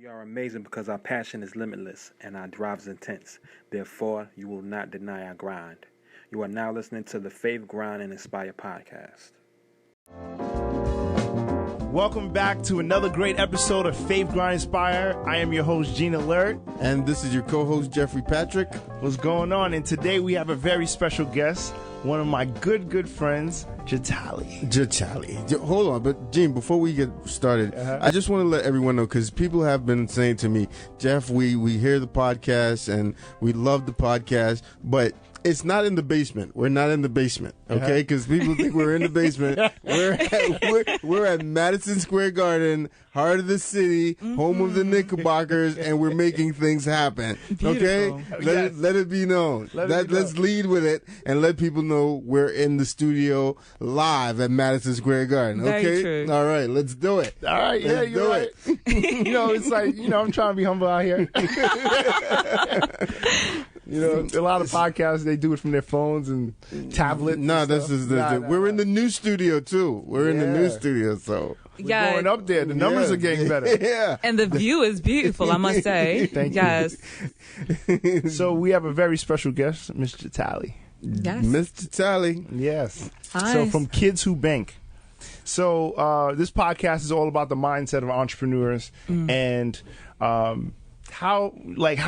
We are amazing because our passion is limitless and our drive is intense. Therefore, you will not deny our grind. You are now listening to the Faith, Grind, and Inspire podcast. Welcome back to another great episode of Faith, Grind, Inspire. I am your host, Gene Alert. And this is your co-host, Jeffrey Patrick. What's going on? And today we have a very special guest, one of my good friends, Jatali. Hold on, but Gene, before we get started, I just want to let everyone know, because people have been saying to me, Jeff, we hear the podcast and we love the podcast, but it's not in the basement. We're not in the basement, okay? Because people think we're in the basement. We're at Madison Square Garden, heart of the city, home of the Knickerbockers, and we're making things happen, okay? Let it be known. Let's lead with it and let people know we're in the studio live at Madison Square Garden, okay? Very true. All right, let's do it. All right, let's do it. It's like, I'm trying to be humble out here. A lot of podcasts, they do it from their phones and tablets. We're in the new studio too. We're in the new studio, so we're going up there. The numbers are getting better. Yeah. And the view is beautiful, I must say. Thank you. Yes. So we have a very special guest, Miss Jatali. Yes. Miss Jatali. Yes. Hi. So from Kids Who Bank. So this podcast is all about the mindset of entrepreneurs and how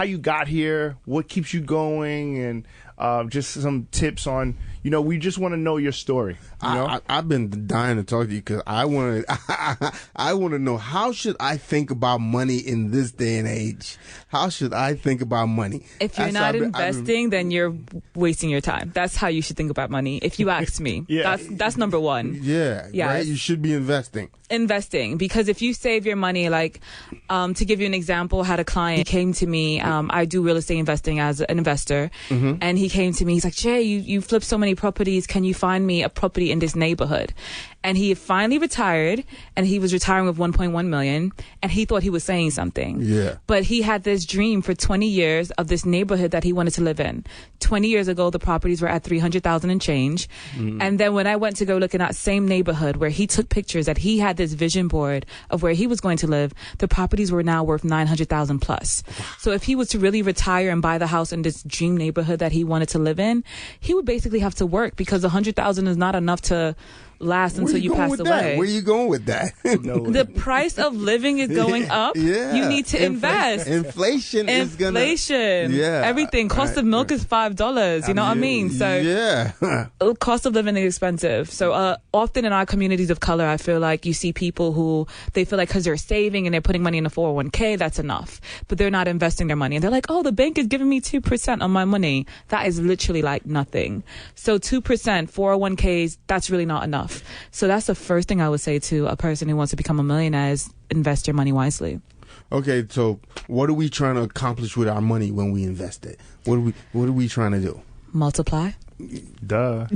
you got here, what keeps you going, and just some tips on, we just want to know your story. I've been dying to talk to you because I want to know, how should I think about money in this day and age? How should I think about money? If you're not investing, then you're wasting your time. That's how you should think about money. If you ask me, that's number one. Yeah, yes. Right. You should be investing, because if you save your money, to give you an example, I had a client came to me. I do real estate investing as an investor, and he came to me. He's like, Jay, you flip so many properties. Can you find me a property in this neighborhood? And he finally retired, and he was retiring with $1.1 million, and he thought he was saying something. Yeah. But he had this dream for 20 years of this neighborhood that he wanted to live in. 20 years ago, the properties were at $300,000 and change. And then when I went to go look in that same neighborhood where he took pictures that he had this vision board of where he was going to live, the properties were now worth $900,000 plus. So if he was to really retire and buy the house in this dream neighborhood that he wanted to live in, he would basically have to work, because $100,000 is not enough to last until you pass away. Where are you going with that? The price of living is going up. Yeah. You need to invest. Inflation is gonna. Yeah. Everything. Cost of milk is $5. You know what I mean? So cost of living is expensive. So often in our communities of color, I feel like you see people who they feel like because they're saving and they're putting money in a 401k, that's enough. But they're not investing their money. And they're like, oh, the bank is giving me 2% on my money. That is literally like nothing. So 2%, 401ks, that's really not enough. So that's the first thing I would say to a person who wants to become a millionaire is invest your money wisely. Okay, so what are we trying to accomplish with our money when we invest it? What are we trying to do? Multiply. Duh.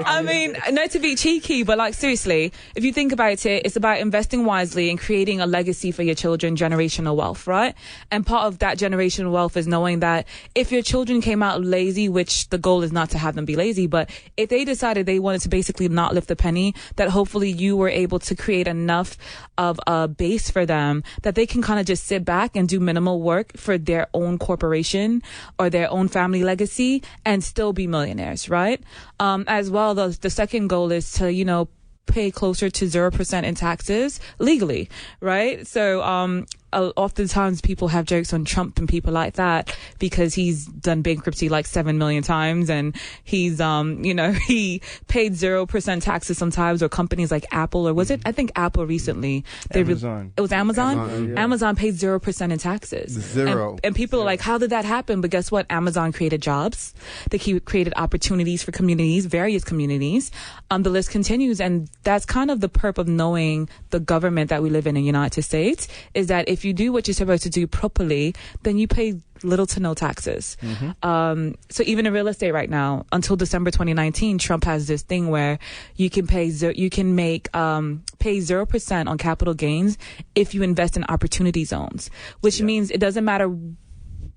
I mean, not to be cheeky, but seriously, if you think about it, it's about investing wisely and creating a legacy for your children, generational wealth, right? And part of that generational wealth is knowing that if your children came out lazy, which the goal is not to have them be lazy, but if they decided they wanted to basically not lift a penny, that hopefully you were able to create enough of a base for them that they can kind of just sit back and do minimal work for their own corporation or their own family legacy and still be millionaires, right? As well, the second goal is to, pay closer to 0% in taxes legally, right? So, oftentimes people have jokes on Trump and people like that because he's done bankruptcy 7 million times, and he's he paid 0% taxes sometimes, or companies like Apple, or was it? I think Apple recently. Amazon. It was Amazon? Amazon paid 0% in taxes. Zero. And people are like, how did that happen? But guess what? Amazon created jobs. They created opportunities for communities, various communities. The list continues, and that's kind of the perp of knowing the government that we live in the United States, is that if you do what you're supposed to do properly, then you pay little to no taxes. So even in real estate right now, until December 2019, Trump has this thing where you can pay 0% on capital gains if you invest in opportunity zones, which means it doesn't matter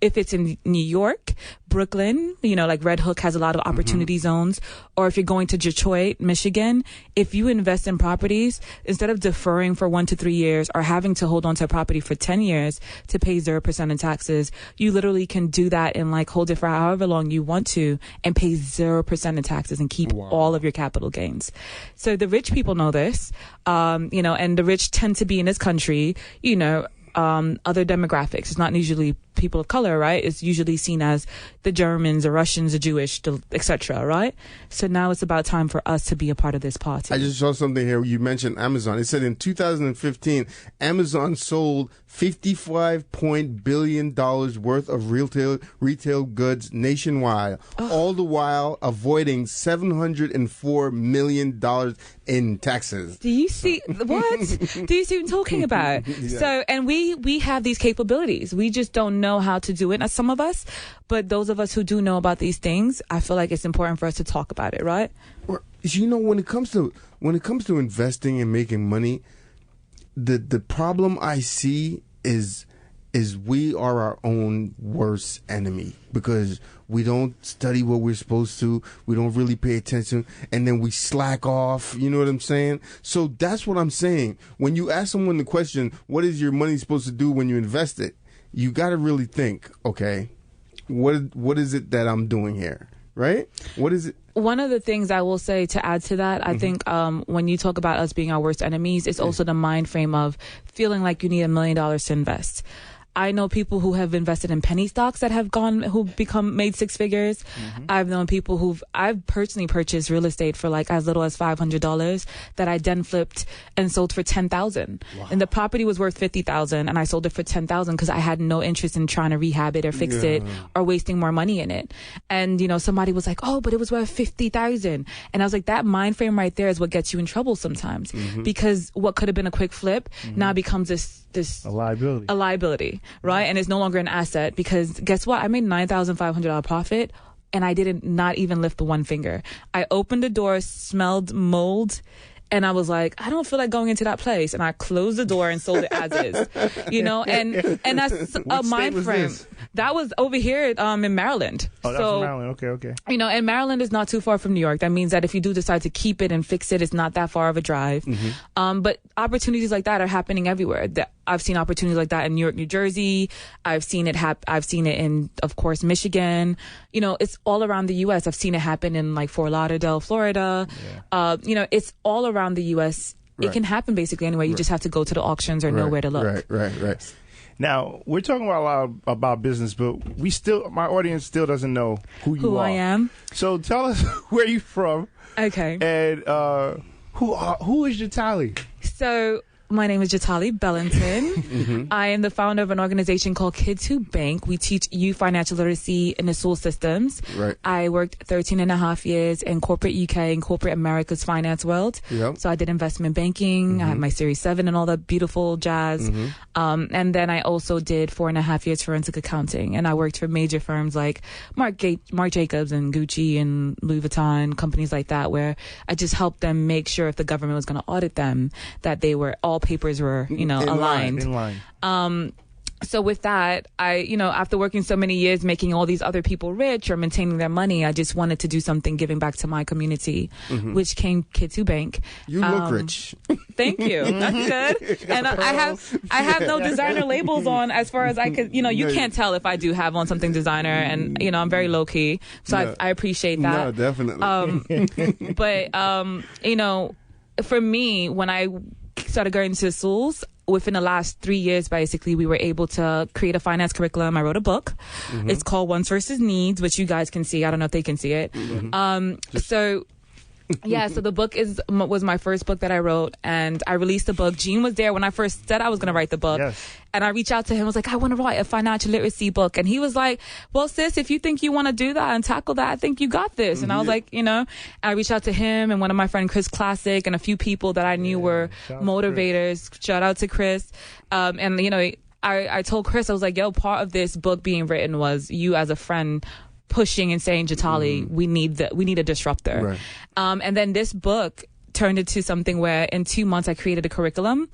if it's in New York, Brooklyn, like Red Hook has a lot of opportunity zones, or if you're going to Detroit, Michigan, if you invest in properties, instead of deferring for 1 to 3 years or having to hold on to a property for 10 years to pay 0% in taxes, you literally can do that and hold it for however long you want to and pay 0% in taxes and keep all of your capital gains. So the rich people know this, and the rich tend to be in this country, other demographics. It's not usually people of color, right? It's usually seen as the Germans, the Russians, the Jewish, etc., right? So now it's about time for us to be a part of this party. I just saw something here. You mentioned Amazon. It said in 2015, Amazon sold $55 billion worth of retail goods nationwide, all the while avoiding $704 million in taxes. Do you see what? Do you see what I'm talking about? Yeah. So, and we have these capabilities. We just don't know how to do it. Not some of us, but those of us who do know about these things, I feel like it's important for us to talk about it, right? When it comes to investing and making money, the problem I see is we are our own worst enemy, because we don't study what we're supposed to. We don't really pay attention, and then we slack off. You know what I'm saying? So that's what I'm saying. When you ask someone the question, what is your money supposed to do when you invest it? You got to really think, okay, what is it that I'm doing here? Right? What is it? One of the things I will say to add to that, I think when you talk about us being our worst enemies, it's also the mind frame of feeling like you need $1 million to invest. I know people who have invested in penny stocks that have made six figures. I've known people I've personally purchased real estate for as little as $500 that I then flipped and sold for $10,000. Wow. And the property was worth $50,000 and I sold it for $10,000 because I had no interest in trying to rehab it or fix it or wasting more money in it. And, somebody was like, oh, but it was worth $50,000. And I was like, that mind frame right there is what gets you in trouble sometimes, because what could have been a quick flip now becomes a liability. Right? And it's no longer an asset, because guess what? I made $9,500 profit and I didn't not even lift one finger. I opened the door, smelled mold, and I was like, I don't feel like going into that place. And I closed the door and sold it as is, and that's a mind frame. That was over here in Maryland. Oh, that's in Maryland. Okay. And Maryland is not too far from New York. That means that if you do decide to keep it and fix it, it's not that far of a drive. But opportunities like that are happening everywhere. I've seen opportunities like that in New York, New Jersey. I've seen it in, of course, Michigan. It's all around the U.S. I've seen it happen in Fort Lauderdale, Florida. Yeah. It's all around the U.S. Right. It can happen basically anywhere. You just have to go to the auctions or know where to look. Right. Now, we're talking about business, but my audience still doesn't know who you are. Who I am. So tell us where you're from. Okay. And who is Jatali? So my name is Jatali Bellanton. I am the founder of an organization called Kids Who Bank. We teach youth financial literacy in the school systems. Right. I worked 13 and a half years in corporate UK and corporate America's finance world. Yep. So I did investment banking. I had my Series 7 and all that beautiful jazz. And then I also did 4.5 years forensic accounting. And I worked for major firms like Marc Jacobs and Gucci and Louis Vuitton, companies like that, where I just helped them make sure if the government was going to audit them, that they were all papers were, aligned. In line. So with that, I, after working so many years making all these other people rich or maintaining their money, I just wanted to do something giving back to my community, which came Kids Who Bank. You look rich. Thank you. That's good. And I have no designer labels on as far as I could, you can't tell if I do have on something designer, and, I'm very low key. So I appreciate that. No, definitely. But, for me, when I started going to schools, within the last 3 years, basically, we were able to create a finance curriculum. I wrote a book. It's called Wants versus Needs, which you guys can see. I don't know if they can see it. So the book was my first book that I wrote, and I released the book. Gene was there when I first said I was going to write the book. Yes. And I reached out to him. I was like, I want to write a financial literacy book. And he was like, well, sis, if you think you want to do that and tackle that, I think you got this. And I was like, I reached out to him and one of my friend, Chris Classic, and a few people that I knew were motivators. Shout out to Chris. I told Chris, I was like, part of this book being written was you as a friend pushing and saying, Jatali, we need a disruptor. Right. And then this book turned it to something where in 2 months I created a curriculum,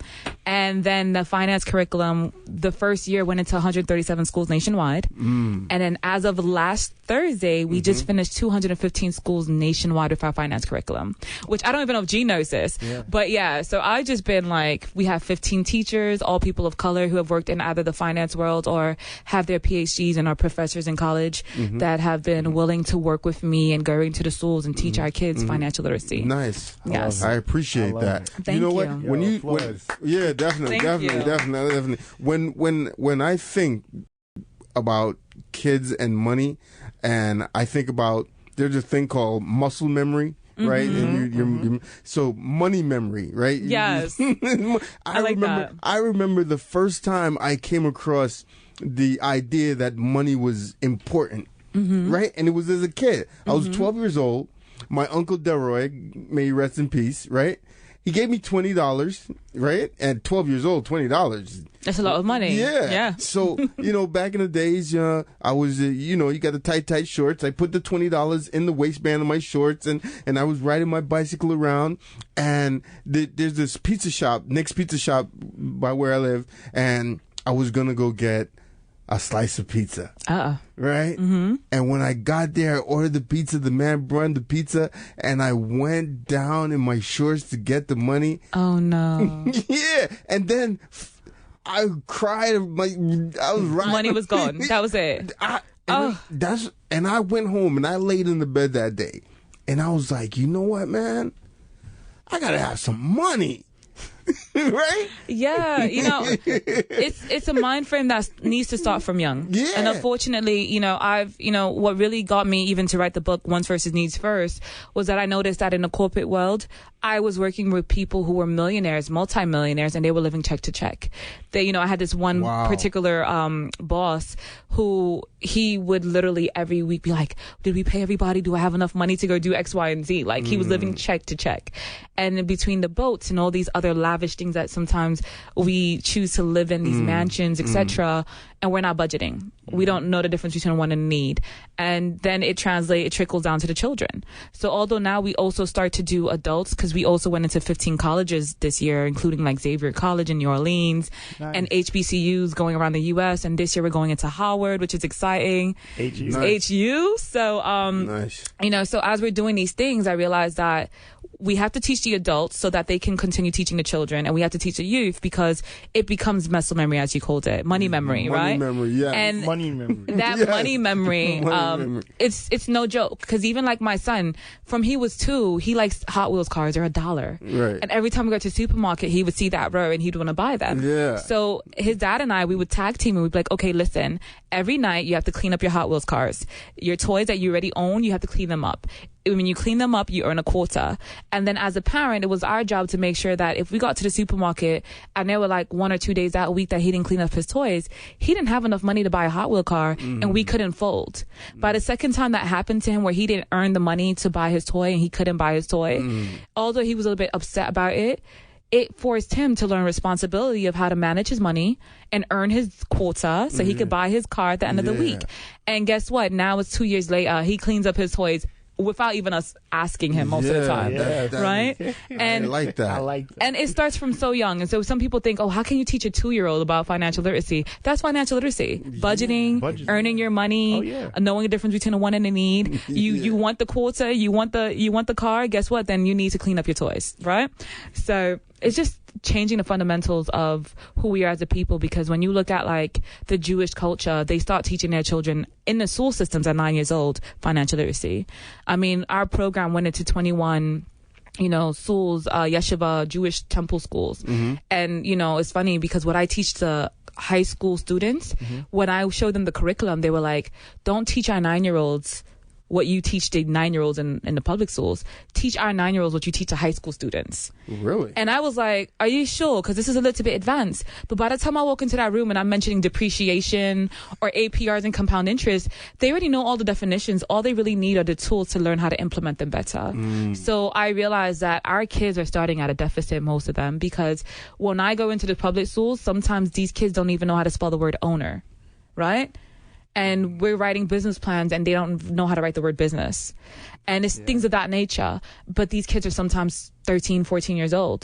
and then the finance curriculum the first year went into 137 schools nationwide, and then as of last Thursday we just finished 215 schools nationwide with our finance curriculum, which I don't even know if Gene knows this, but yeah, so I've just been like, we have 15 teachers, all people of color who have worked in either the finance world or have their PhDs and are professors in college that have been willing to work with me and go into the schools and teach our kids financial literacy. Nice. Yes. I appreciate that. Thank you know you. what? When Yeah, definitely, Thank you. definitely. When I think about kids and money, and I think about, there's a thing called muscle memory. Right, and you're so money memory, right? Yes. I like that. I remember the first time I came across the idea that money was important, right? And it was as a kid. I was 12 years old. My uncle Delroy, may he rest in peace, right? He gave me $20, right? At 12 years old, $20. That's a lot of money. Yeah. So, back in the days, I was, you got the tight shorts. I put the $20 in the waistband of my shorts, and I was riding my bicycle around. And there's this pizza shop, Nick's Pizza Shop by where I live. And I was going to go get a slice of pizza. Right? And when I got there, I ordered the pizza. The man brought the pizza, and I went down in my shorts to get the money. Oh, no. Yeah. And then I cried. I was riding. Money was gone. That was it. And I went home, and I laid in the bed that day. And I was like, you know what, man? I got to have some money. Right? Yeah, it's a mind frame that needs to start from young. Yeah. And unfortunately, what really got me even to write the book Wants versus Needs First was that I noticed that in the corporate world, I was working with people who were millionaires, multimillionaires, and they were living check to check. I had this one particular boss who he would literally every week be like, did we pay everybody? Do I have enough money to go do X, Y, and Z? Like he was living check to check. And in between the boats and all these other lavish things that sometimes we choose to live in, these mansions, etc., and we're not budgeting. We don't know the difference between want and need. And then it trickles down to the children. So although now we also start to do adults, because we also went into 15 colleges this year, including like Xavier College in New Orleans and HBCUs going around the U.S. And this year we're going into Howard, which is exciting. HU. Nice. HU. So, Nice. So as we're doing these things, I realized that we have to teach the adults so that they can continue teaching the children, and we have to teach the youth because it becomes muscle memory, as you called it, money memory, right? Money memory, yeah. And Money memory. that money memory, it's no joke, because even like my son, from he was 2, he likes Hot Wheels cars. They're $1, Right. and every time we go to the supermarket, he would see that row and he'd want to buy them. Yeah. So his dad and I, we would tag team and we'd be like, okay, listen, every night you have to clean up your Hot Wheels cars. Your toys that you already own, you have to clean them up. When you clean them up, you earn a quarter. And then as a parent, it was our job to make sure that if we got to the supermarket and there were like 1 or 2 days out a week that he didn't clean up his toys, he didn't have enough money to buy a Hot Wheel car, and we couldn't fold. By the second time that happened to him where he didn't earn the money to buy his toy and he couldn't buy his toy, although he was a little bit upset about it, it forced him to learn responsibility of how to manage his money and earn his quota so he could buy his car at the end of the week. And guess what? Now it's 2 years later, he cleans up his toys without even us asking him most of the time, right? And I like that. I like that. And it starts from so young. And so some people think, oh, how can you teach a 2-year-old about financial literacy? That's financial literacy. Budgeting, earning your money, knowing the difference between a want and a need. You want the quota, you want the car, guess what? Then you need to clean up your toys, right? So it's just changing the fundamentals of who we are as a people, because when you look at like the Jewish culture, they start teaching their children in the school systems at 9 years old financial literacy. I mean, our program went into 21 schools, yeshiva, Jewish temple schools. And it's funny because what I teach the high school students, when I showed them the curriculum, they were like, don't teach our 9-year-olds what you teach the 9-year-olds in the public schools. Teach our 9-year-olds what you teach the high school students. Really? And I was like, are you sure? Because this is a little bit advanced. But by the time I walk into that room and I'm mentioning depreciation or APRs and compound interest, they already know all the definitions. All they really need are the tools to learn how to implement them better. So I realized that our kids are starting at a deficit, most of them, because when I go into the public schools, sometimes these kids don't even know how to spell the word owner, right? And we're writing business plans and they don't know how to write the word business. And it's things of that nature. But these kids are sometimes 13, 14 years old.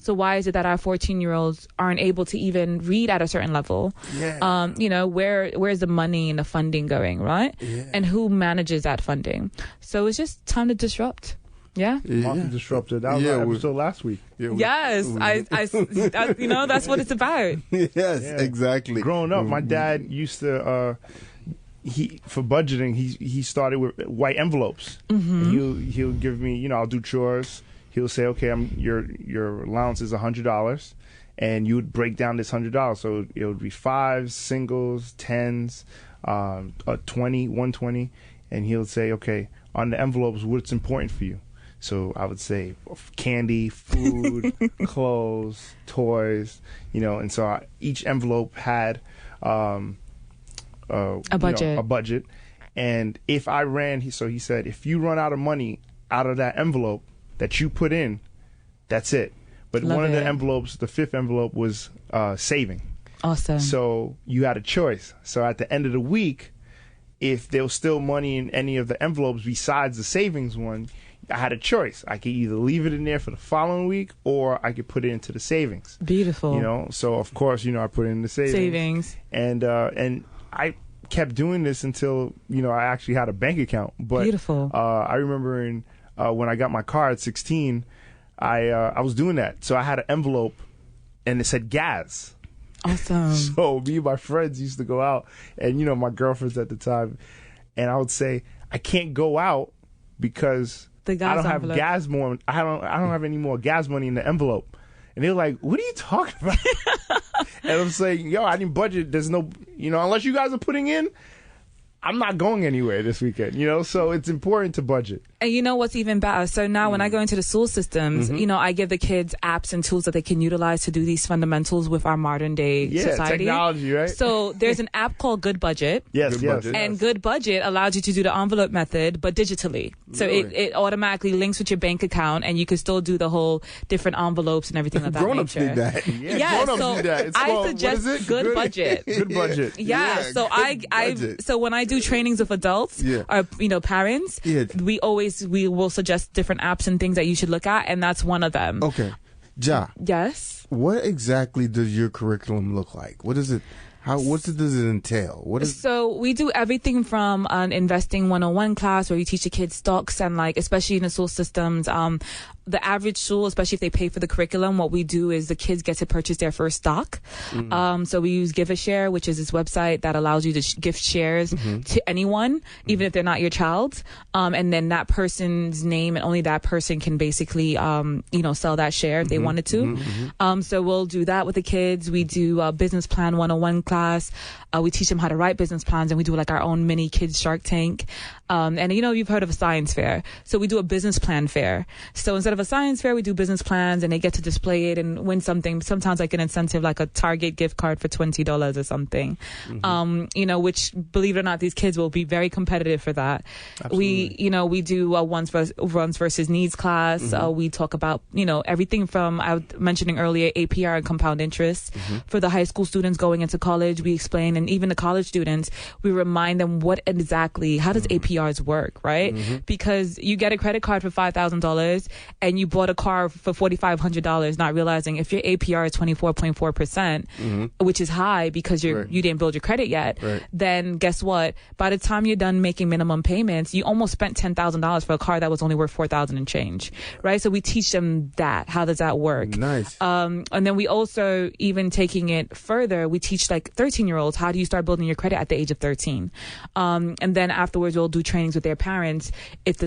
So why is it that our 14-year-olds aren't able to even read at a certain level? You know, where's the money and the funding going, right? And who manages that funding? So it's just time to disrupt. Market disruptor. That was our episode last week. Yes, I you know, that's what it's about. Exactly. Growing up, my dad used to for budgeting, he started with white envelopes. He'll give me, you know, I'll do chores. He'll say, okay, your allowance is $100, and you would break down this $100. So it would be fives, singles, tens, 20, 120, and he'll say, okay, on the envelopes, what's important for you? So I would say candy, food, clothes, toys, you know, and so each envelope had a budget. A budget. And if I ran, so he said, if you run out of money out of that envelope that you put in, that's it. But one of the envelopes, the fifth envelope, was saving. Awesome. So you had a choice. So at the end of the week, if there was still money in any of the envelopes besides the savings one, I had a choice. I could either leave it in there for the following week, or I could put it into the savings. Beautiful. You know, so of course, you know, I put it in the savings. And I kept doing this until, you know, I actually had a bank account. But beautiful. I remember when I got my car at 16, I was doing that. So I had an envelope, and it said gas. Awesome. So me and my friends used to go out, and, you know, my girlfriends at the time, and I would say, I can't go out because I don't have gas more. I don't have any more gas money in the envelope. And they're like, what are you talking about? And I'm saying, yo, I didn't budget. There's no, you know, unless you guys are putting in, I'm not going anywhere this weekend, you know? So it's important to budget. And you know what's even better? So now when I go into the school systems, you know, I give the kids apps and tools that they can utilize to do these fundamentals with our modern day society. Technology, right? So there's an app called Good Budget. Yes. And Good Budget allows you to do the envelope method, but digitally. So it automatically links with your bank account, and you can still do the whole different envelopes and everything of that Grown-ups nature. need that. So need that. I suggest Good Budget. Good budget. So when I do trainings with adults or, you know, parents, we will suggest different apps and things that you should look at, and that's one of them. Okay. Ja. Yes. What exactly does your curriculum look like? What is it? Does it entail? So we do everything from an investing 101 class where we teach the kids stocks, and like, especially in the school systems, the average school, especially if they pay for the curriculum, what we do is the kids get to purchase their first stock. So we use Give a Share, which is this website that allows you to gift shares to anyone, even if they're not your child. And then that person's name and only that person can basically, you know, sell that share if they wanted to. So we'll do that with the kids. We do a business plan 101 class. We teach them how to write business plans, and we do like our own mini kids Shark Tank. And you know, you've heard of a science fair. So we do a business plan fair. So instead of a science fair, we do business plans, and they get to display it and win something. Sometimes like an incentive, like a Target gift card for $20 or something. You know, which, believe it or not, these kids will be very competitive for that. Absolutely. We do wants versus needs class. We talk about, you know, everything from, I was mentioning earlier, APR and compound interest. For the high school students going into college, we explain, and even the college students, we remind them how does APRs work, right? Because you get a credit card for $5,000 and you bought a car for $4,500, not realizing if your APR is 24.4%, which is high because you didn't build your credit yet, then guess what? By the time you're done making minimum payments, you almost spent $10,000 for a car that was only worth $4,000 and change, right? So we teach them that. How does that work? Nice. And then we also, even taking it further, we teach like 13-year-olds, how do you start building your credit at the age of 13? And then afterwards, we'll do trainings with their parents. If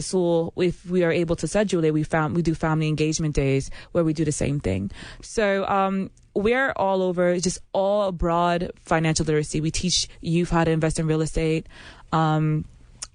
we are able to schedule it, we do family engagement days where we do the same thing. So we're all over, just all broad financial literacy. We teach youth how to invest in real estate. In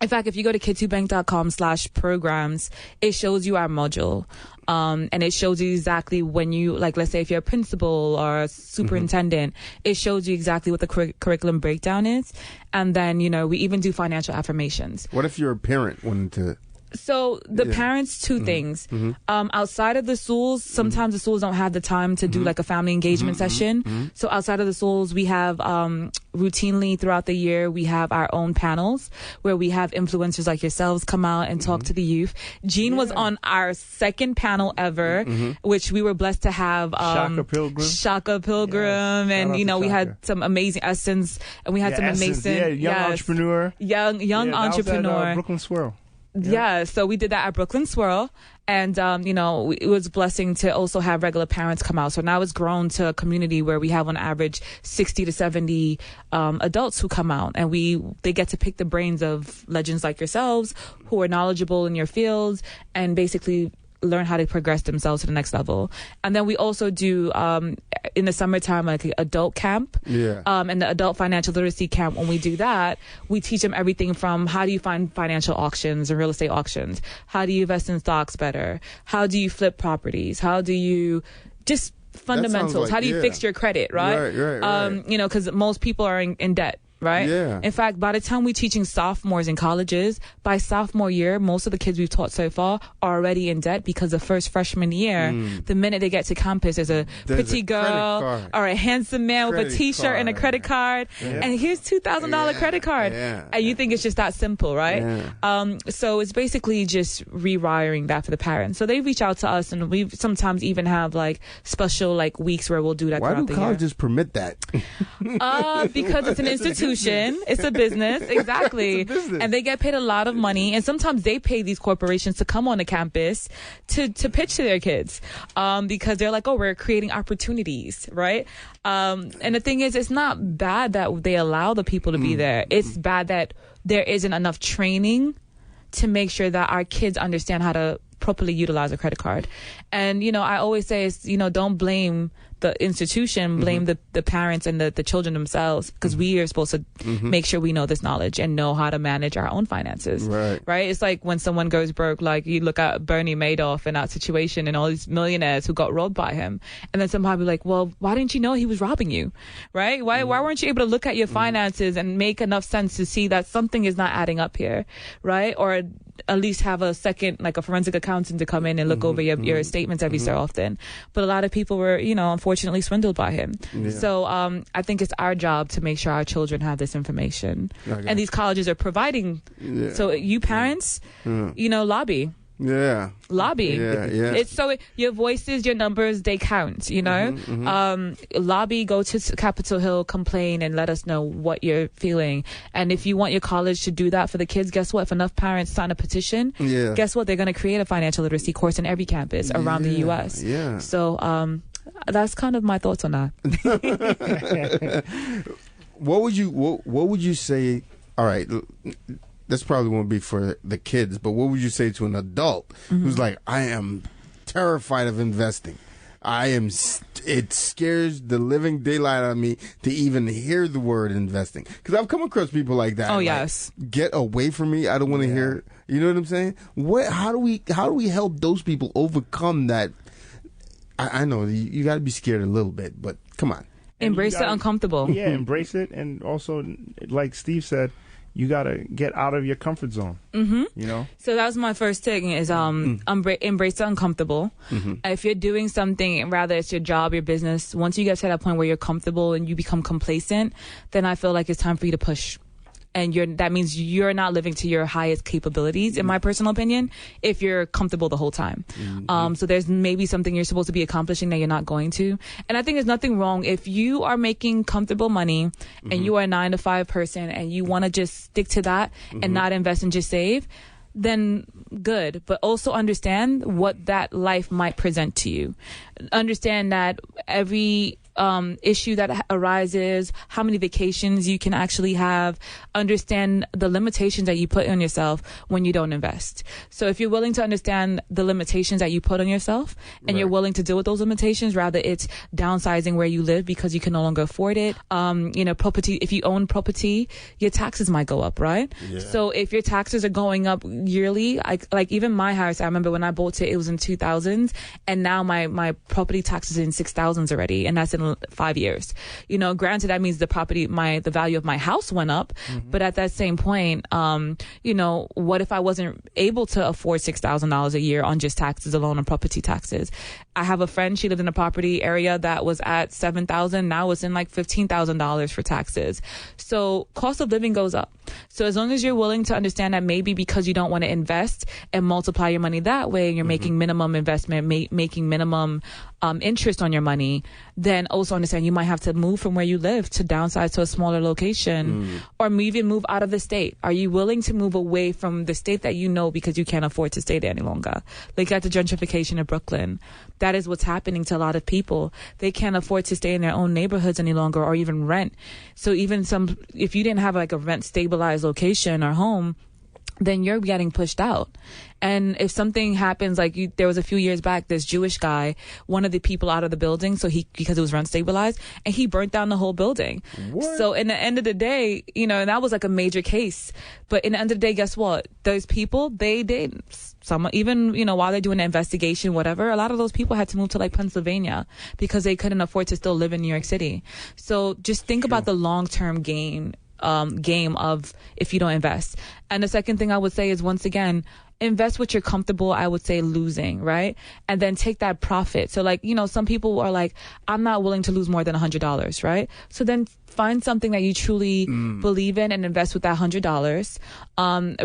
fact, if you go to kidtobank.com/programs, it shows you our module. And it shows you exactly when you, like, let's say if you're a principal or a superintendent, it shows you exactly what the curriculum breakdown is. And then, you know, we even do financial affirmations. What if you're a parent wanting to So the parents, two things. Outside of the schools, sometimes the schools don't have the time to do like a family engagement session. So outside of the schools, we have routinely throughout the year, we have our own panels where we have influencers like yourselves come out and talk to the youth. Jean was on our second panel ever, which we were blessed to have Shaka Pilgrim, and we had some amazing Essence, and we had some amazing young entrepreneur, young entrepreneur, that was at, Brooklyn Swirl. Yeah, so we did that at Brooklyn Swirl, and it was a blessing to also have regular parents come out. So now it's grown to a community where we have on average 60 to 70 adults who come out, and they get to pick the brains of legends like yourselves who are knowledgeable in your fields and basically learn how to progress themselves to the next level. And then we also do in the summertime like an adult camp, and the adult financial literacy camp. When we do that, we teach them everything from how do you find financial auctions and real estate auctions, how do you invest in stocks better, how do you flip properties, how do you just fundamentals, how do you fix your credit, right? Because most people are in debt. Right? Yeah. In fact, by the time we're teaching sophomores in colleges, by sophomore year, most of the kids we've taught so far are already in debt because the first freshman year, the minute they get to campus, there's a pretty girl or a handsome man with a t-shirt and a credit card. And here's $2,000 credit card. And you think it's just that simple, right? So it's basically just rewiring that for the parents. So they reach out to us, and we sometimes even have like special like weeks where we'll do that. Why throughout do the year. colleges permit that? Because it's an institution. It's a business. Exactly. It's a business. And they get paid a lot of money, and sometimes they pay these corporations to come on the campus to pitch to their kids, because they're like, oh, we're creating opportunities, right? And the thing is, it's not bad that they allow the people to be there. It's bad that there isn't enough training to make sure that our kids understand how to properly utilize a credit card. And I always say is don't blame the institution, blame the parents and the children themselves, because we are supposed to make sure we know this knowledge and know how to manage our own finances. Right? It's like when someone goes broke, like you look at Bernie Madoff in that situation and all these millionaires who got robbed by him, and then somebody be like, well, why didn't you know he was robbing you? Right? Why weren't you able to look at your finances and make enough sense to see that something is not adding up here? Right? Or at least have a second, like a forensic accountant to come in and look over your statements every so often. But a lot of people were, unfortunately swindled by him. So I think it's our job to make sure our children have this information. And these colleges are providing. So you parents, lobby. Lobby. It's so your voices, your numbers, they count, lobby, go to Capitol Hill, complain, and let us know what you're feeling. And if you want your college to do that for the kids, guess what? If enough parents sign a petition, guess what? They're going to create a financial literacy course in every campus around the U.S. So that's kind of my thoughts on that. What would you say? All right. This probably won't be for the kids, but what would you say to an adult who's like, I am terrified of investing. It scares the living daylight out of me to even hear the word investing. Because I've come across people like that. Oh, like, yes. Get away from me. I don't want to hear it. You know what I'm saying? How do we help those people overcome that? I know you got to be scared a little bit, but come on. Embrace the uncomfortable. Yeah, embrace it. And also, like Steve said, you got to get out of your comfort zone. So that was my first thing is embrace the uncomfortable. If you're doing something, rather it's your job, your business, once you get to that point where you're comfortable and you become complacent, then I feel like it's time for you to push. And that means you're not living to your highest capabilities, in my personal opinion, if you're comfortable the whole time. So there's maybe something you're supposed to be accomplishing that you're not going to. And I think there's nothing wrong if you are making comfortable money and you are a 9-to-5 person and you want to just stick to that and not invest and just save, then good. But also understand what that life might present to you. Understand that every issue that arises, how many vacations you can actually have, understand the limitations that you put on yourself when you don't invest. So if you're willing to understand the limitations that you put on yourself and you're willing to deal with those limitations, rather it's downsizing where you live because you can no longer afford it. Property, if you own property, your taxes might go up, right? So if your taxes are going up yearly, like even my house, I remember when I bought it, it was in 2000s, and now my property taxes are in 6,000s already, and that's in in 5 years. You know, granted, that means the value of my house went up. But at that same point, you know, what if I wasn't able to afford $6,000 a year on just taxes alone, on property taxes? I have a friend, she lived in a property area that was at $7,000. Now it's in like $15,000 for taxes. So cost of living goes up. So as long as you're willing to understand that maybe because you don't want to invest and multiply your money that way, you're making minimum investment, making minimum interest on your money, then also understand you might have to move from where you live to downsize to a smaller location or even move out of the state. Are you willing to move away from the state that you know because you can't afford to stay there any longer? Like at the gentrification in Brooklyn, that is what's happening to a lot of people. They can't afford to stay in their own neighborhoods any longer or even rent. So even if you didn't have like a rent stabilized location or home, then you're getting pushed out. And if something happens, like there was a few years back, this Jewish guy, one of the people out of the building, because it was rent stabilized, and he burnt down the whole building. What? So in the end of the day, you know, and that was like a major case. But in the end of the day, guess what? Those people, they did. Even, you know, while they're doing an investigation, whatever, a lot of those people had to move to like Pennsylvania because they couldn't afford to still live in New York City. So just think about the long-term game of if you don't invest. And the second thing I would say is, once again, invest what you're comfortable, I would say, losing, right? And then take that profit. So like, you know, some people are like, I'm not willing to lose more than $100, right? So then find something that you truly believe in and invest with that $100.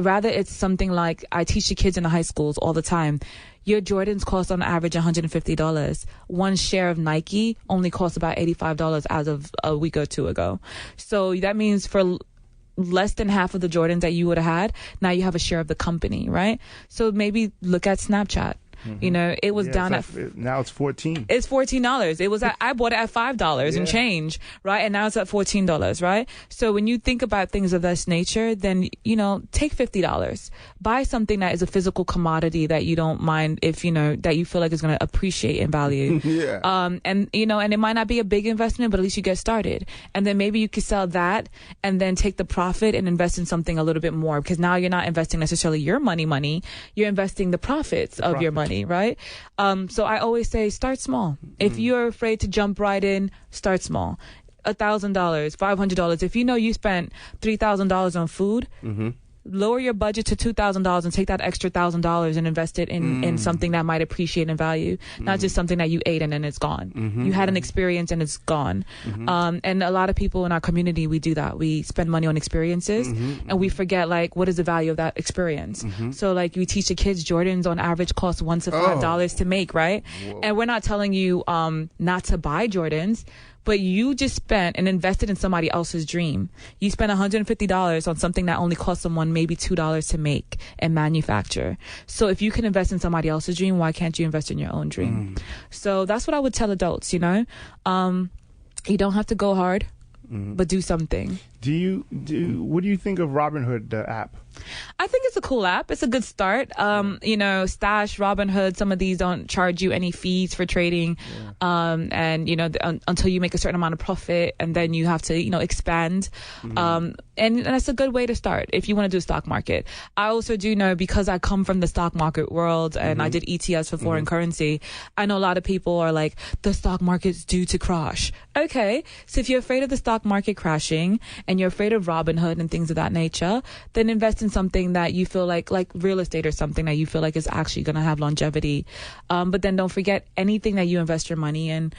Rather, it's something like, I teach the kids in the high schools all the time. Your Jordans cost on average $150. One share of Nike only costs about $85 as of a week or two ago. So that means for less than half of the Jordans that you would have had, now you have a share of the company, right? So maybe look at Snapchat. You know, it was down now it's $14. It's $14. It was I bought it at $5 and change, right? And now it's at $14, right? So when you think about things of this nature, then, you know, take $50. Buy something that is a physical commodity that you don't mind if, you know, that you feel like is going to appreciate in value. And, you know, and it might not be a big investment, but at least you get started. And then maybe you could sell that and then take the profit and invest in something a little bit more, because now you're not investing necessarily your money. You're investing the profits of your money. Right? So I always say, start small. If you're afraid to jump right in, start small. $1,000, $500. If you know you spent $3,000 on food, lower your budget to $2,000 and take that extra $1,000 and invest it in something that might appreciate in value, not just something that you ate and then it's gone. You had an experience and it's gone. And a lot of people in our community, we do that. We spend money on experiences and we forget, like, what is the value of that experience? So like, we teach the kids Jordans on average cost $1 to $5 to make, right? Whoa. And we're not telling you not to buy Jordans, but you just spent and invested in somebody else's dream. You spent $150 on something that only cost someone maybe $2 to make and manufacture. So if you can invest in somebody else's dream, why can't you invest in your own dream? So that's what I would tell adults, you know? You don't have to go hard, but do something. What do you think of Robinhood, the app? I think it's a cool app. It's a good start. You know, Stash, Robinhood, some of these don't charge you any fees for trading. And, you know, until you make a certain amount of profit, and then you have to, you know, expand. And that's a good way to start if you want to do stock market. I also do know, because I come from the stock market world and I did ETFs for foreign currency, I know a lot of people are like, the stock market's due to crash. Okay. So if you're afraid of the stock market crashing and you're afraid of Robinhood and things of that nature, then invest in something that you feel like real estate or something that you feel like is actually going to have longevity. But then don't forget, anything that you invest your money in,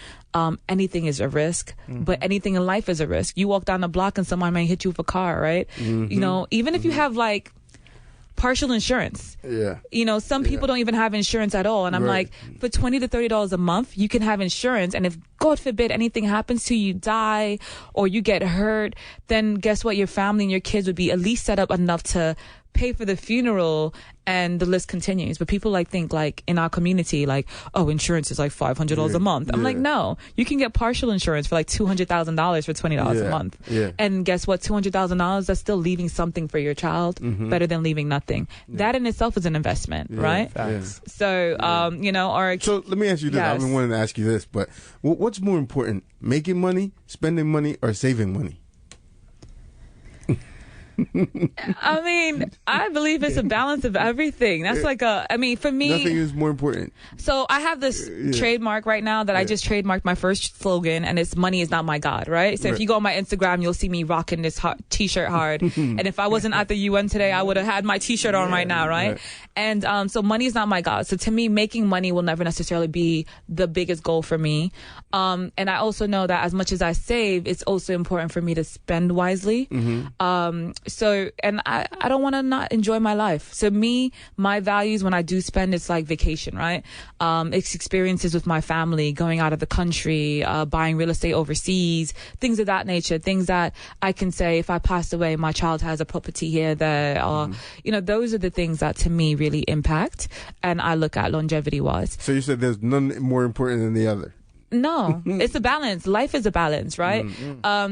anything is a risk, but anything in life is a risk. You walk down the block and someone may hit you with a car, right? You know, even if you have like partial insurance. You know, some people don't even have insurance at all. And I'm like, for $20 to $30 a month, you can have insurance. And if, God forbid, anything happens to you, die, or you get hurt, then guess what? Your family and your kids would be at least set up enough to pay for the funeral, and the list continues. But people think in our community, like, oh, insurance is like $500 a month. I'm like, no, you can get partial insurance for like $200,000 for $20 a month. And guess what? $200,000, that's still leaving something for your child, better than leaving nothing. That in itself is an investment, right? So, you know, or so let me ask you this. I've been wanting to ask you this, but what's more important, making money, spending money, or saving money? I mean, I believe it's a balance of everything. That's for me, nothing is more important. So I have this trademark right now that I just trademarked my first slogan, and it's "Money is not my God," right? So if you go on my Instagram, you'll see me rocking this t-shirt hard. And if I wasn't at the UN today, I would have had my t-shirt on right now, right? And so money is not my God. So to me, making money will never necessarily be the biggest goal for me. And I also know that as much as I save, it's also important for me to spend wisely. And I don't want to not enjoy my life. So me, my values when I do spend, it's like vacation, right? It's experiences with my family, going out of the country, buying real estate overseas, things of that nature, things that I can say if I pass away, my child has a property here, there, or, those are the things that to me really impact. And I look at longevity wise. So you said there's none more important than the other. No, it's a balance. Life is a balance, right?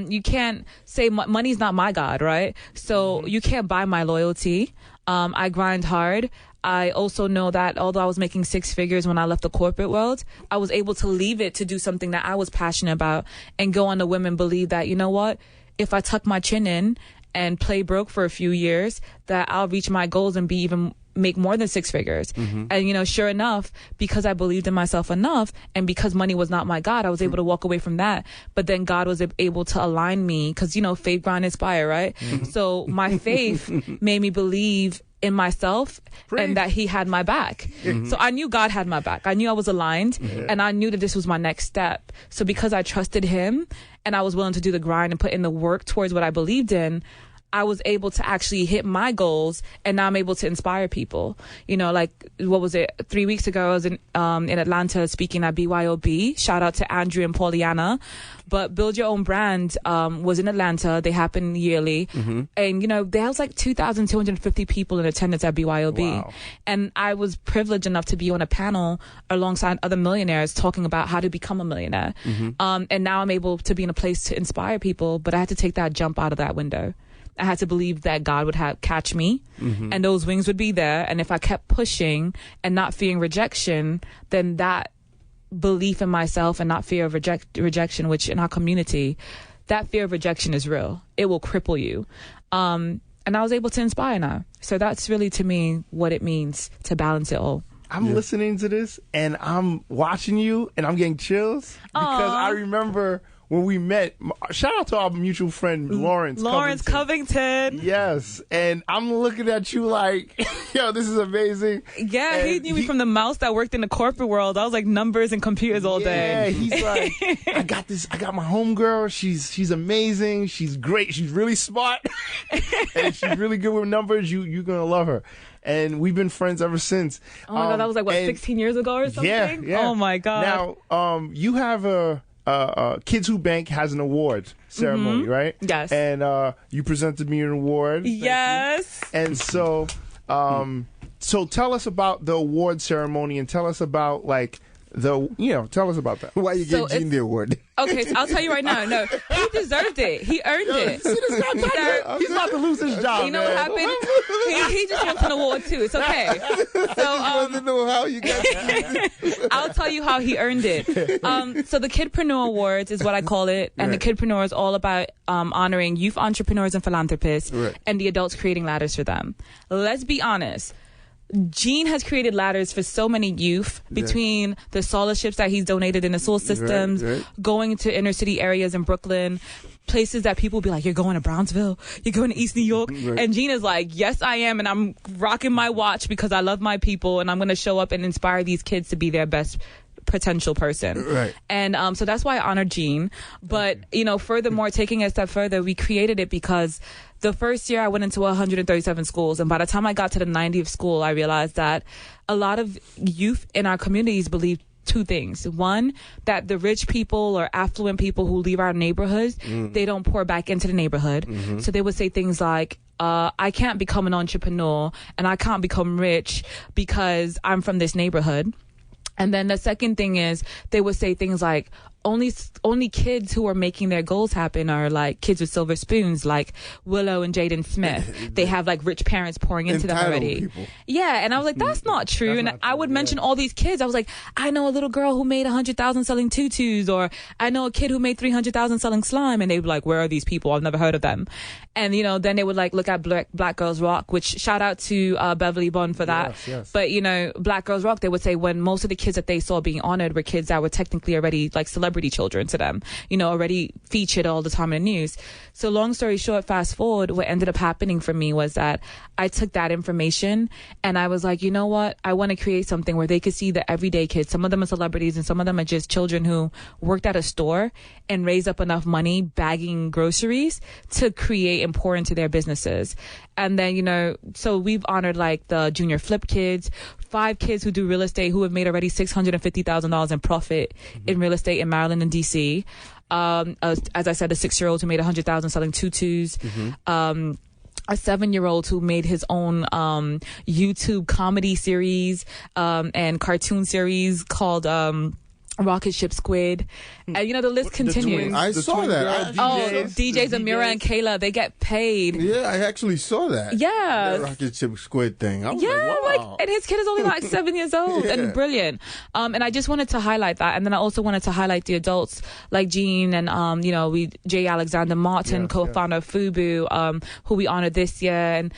You can't say money's not my God, right? So you can't buy my loyalty. I grind hard. I also know that although I was making six figures when I left the corporate world, I was able to leave it to do something that I was passionate about and go on to women believe that, you know what, if I tuck my chin in and play broke for a few years, that I'll reach my goals and be even make more than six figures. And, sure enough, because I believed in myself enough and because money was not my God, I was able to walk away from that. But then God was able to align me because, faith, grind, inspire, right? So my faith made me believe in myself and that he had my back. So I knew God had my back. I knew I was aligned and I knew that this was my next step. So because I trusted him and I was willing to do the grind and put in the work towards what I believed in, I was able to actually hit my goals, and now I'm able to inspire people. What was it? 3 weeks ago, I was in Atlanta speaking at BYOB. Shout out to Andrew and Pauliana. But Build Your Own Brand was in Atlanta. They happen yearly. And, there was like 2,250 people in attendance at BYOB. Wow. And I was privileged enough to be on a panel alongside other millionaires talking about how to become a millionaire. And now I'm able to be in a place to inspire people, but I had to take that jump out of that window. I had to believe that God would catch me and those wings would be there. And if I kept pushing and not fearing rejection, then that belief in myself and not fear of rejection, which in our community, that fear of rejection is real. It will cripple you. And I was able to inspire now. So that's really to me what it means to balance it all. I'm listening to this and I'm watching you and I'm getting chills because I remember when we met. Shout out to our mutual friend Lawrence Covington. Yes, and I'm looking at you like, yo, this is amazing. Yeah, and he knew me from the mouse that worked in the corporate world. I was like numbers and computers all day. Yeah, he's like, I got this. I got my homegirl. She's amazing. She's great. She's really smart, and she's really good with numbers. You're gonna love her. And we've been friends ever since. Oh my God, that was like, 16 years ago or something? Yeah. Oh my God. Now, you have Kids Who Bank has an award ceremony, right? Yes. And you presented me an award. Yes. And so, so tell us about the award ceremony and tell us about tell us about that. Why you gave Gene the award? Okay, so I'll tell you right now. No, he deserved it. He earned it. See this guy? He's about to lose his job. You know what happened? He just wants an award too. It's okay. So I want to know how you got it. I'll tell you how he earned it. So the Kidpreneur Awards is what I call it, and the Kidpreneur is all about honoring youth entrepreneurs and philanthropists, and the adults creating ladders for them. Let's be honest. Gene has created ladders for so many youth between the scholarships that he's donated in the school systems, going to inner city areas in Brooklyn, places that people be like, you're going to Brownsville, you're going to East New York. And Gene is like, yes, I am. And I'm rocking my watch because I love my people. And I'm going to show up and inspire these kids to be their best potential person. Right. And so that's why I honor Gene. But, furthermore, taking it a step further, we created it because the first year I went into 137 schools. And by the time I got to the 90th school, I realized that a lot of youth in our communities believe two things. One, that the rich people or affluent people who leave our neighborhoods, they don't pour back into the neighborhood. So they would say things like, I can't become an entrepreneur and I can't become rich because I'm from this neighborhood. And then the second thing is they would say things like, only kids who are making their goals happen are like kids with silver spoons, like Willow and Jaden Smith. They have like rich parents pouring into them already. People. Yeah, and I was like, that's not true. And I would mention all these kids. I was like, I know a little girl who made 100,000 selling tutus, or I know a kid who made 300,000 selling slime. And they'd be like, where are these people? I've never heard of them. And then they would like look at Black Girls Rock, which shout out to Beverly Bond for that. Yes. But Black Girls Rock, they would say when most of the kids that they saw being honored were kids that were technically already like celebrity children to them, already featured all the time in the news. So long story short, fast forward, what ended up happening for me was that I took that information and I was like, you know what? I want to create something where they could see the everyday kids. Some of them are celebrities and some of them are just children who worked at a store and raised up enough money bagging groceries to create and pour into their businesses. And then, so we've honored like the junior flip kids, 5 kids who do real estate who have made already $650,000 in profit in real estate in Maryland and DC. As I said, a 6-year-old who made 100,000 selling tutus. A 7-year-old who made his own YouTube comedy series and cartoon series called Rocket Ship Squid. And the list continues. I saw that. DJs Amira and Kayla, they get paid. Yeah, I actually saw that. Yeah. That Rocket Ship Squid thing. I was like, wow. And his kid is only like 7 years old and brilliant. And I just wanted to highlight that. And then I also wanted to highlight the adults like Jean and, Jay Alexander Martin, co-founder of FUBU, who we honored this year, and,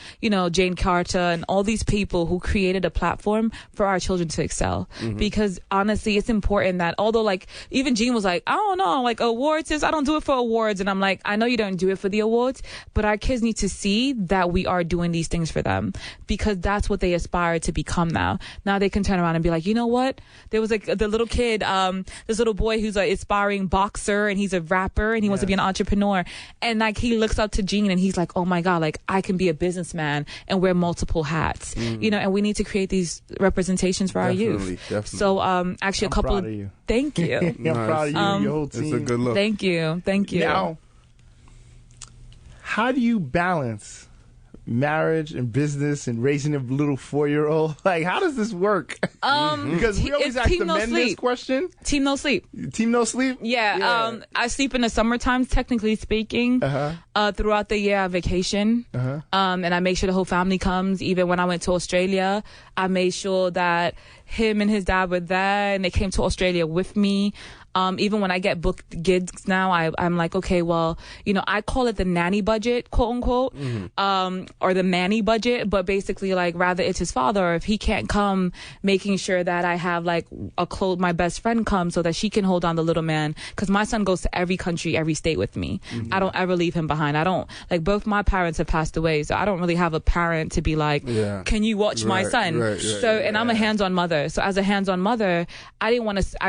Jane Carter and all these people who created a platform for our children to excel. Because honestly, it's important that although like even Jean was like, I don't know, like awards I don't do it for awards. And I'm like, I know you don't do it for the awards, but our kids need to see that we are doing these things for them because that's what they aspire to become now. Now they can turn around and be like, you know what? There was like the little kid, this little boy who's an aspiring boxer and he's a rapper and he wants to be an entrepreneur. And like he looks up to Jean and he's like, oh my God, like I can be a businessman and wear multiple hats, and we need to create these representations for our youth. Definitely. So actually a couple of you. Thank you. I'm proud of you and your whole team. It's a good look. Thank you. Now, how do you balance marriage and business and raising a little 4-year-old? Like, how does this work? Because we always ask the men this question. Team no sleep. Team no sleep? Yeah. I sleep in the summertime, technically speaking. Throughout the year, I vacation. And I make sure the whole family comes. Even when I went to Australia, I made sure that him and his dad were there and they came to Australia with me. Even when I get booked gigs now, I'm like, okay, well, I call it the nanny budget, quote unquote, or the manny budget, but basically like rather it's his father, or if he can't come, making sure that I have like my best friend come so that she can hold on the little man. Cause my son goes to every country, every state with me. I don't ever leave him behind. I don't, like both my parents have passed away. So I don't really have a parent to be like, can you watch my son? And I'm a hands-on mother. So as a hands-on mother, I